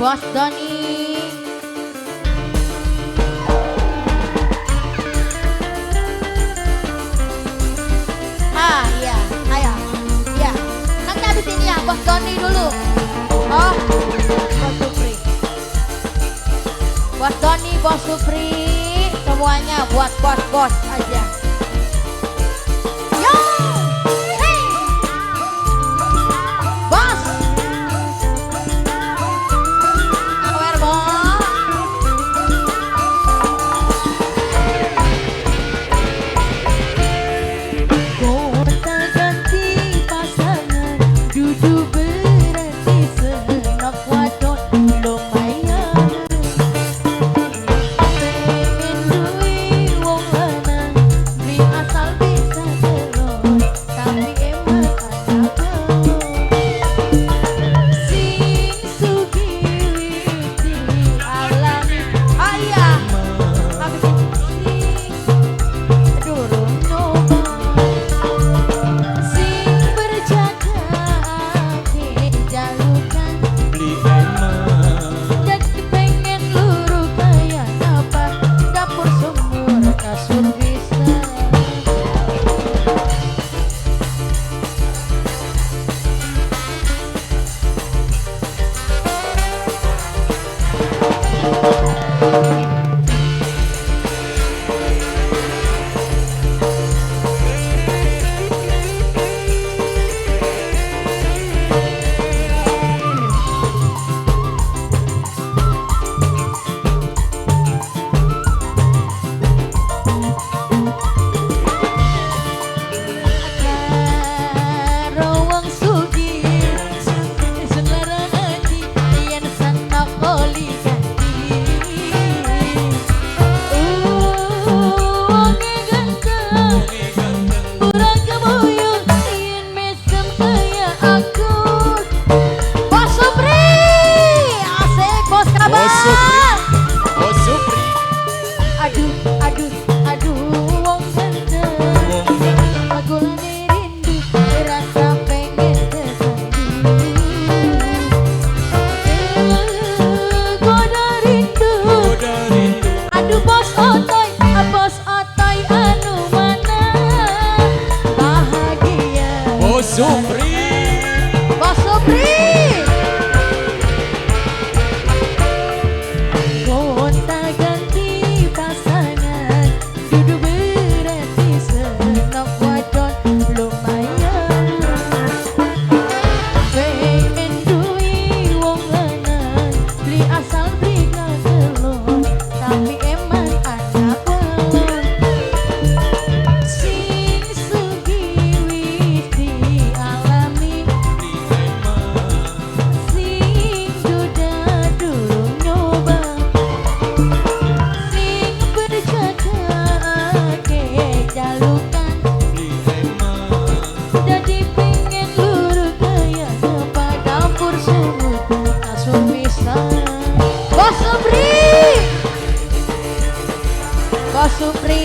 Bos Doni. Ah iya, ayo. Iya. Nanti habis ini ya Bos Doni dulu. Oh, Bos Supri. Bos Doni, Bos Supri, semuanya buat bos-bos aja. Yo! Hey! Bos! Aware, Bos. Gonta ganti pasangan, duduk berarti senang wadon lumayan. Pengen duit wong lanang, beli asal bisa telur, tapi emang ada sing sugih dialami. Ah iya. Habis ini. Durung nyoba sing berjaga jalukan beli emang jadi pengen luru kayak apa dapur sumur kasur bisa. Karo wong sugih selera hati yen sanak oli ganti. Wonge ganteng ora kemuyung yen mesem kaya aku. Bos Supri. Asik Bos Kabar. Bos Supri. Bos Supri Aduh, aduh, aduh, wong ganteng. wong ganteng Aku lagi rindu, rasa pengen kesandung. Goda rindu, udah rindu aduh bos otoy anu mana bahagia. Bos Supri Bos Supri. Gonta ganti pasangan, duduk berarti senang wadon lumayan. Pengen duit wong lanang, beli asal beli telur, tapi emang anak wong. Sing sugih wis dialami, beli emang sing duda durung nyoba, sing berjaga jalukan beli emang jadi pengen luru kayak apa dapur sumur kasur bisa. Bos Supri. Bos Supri.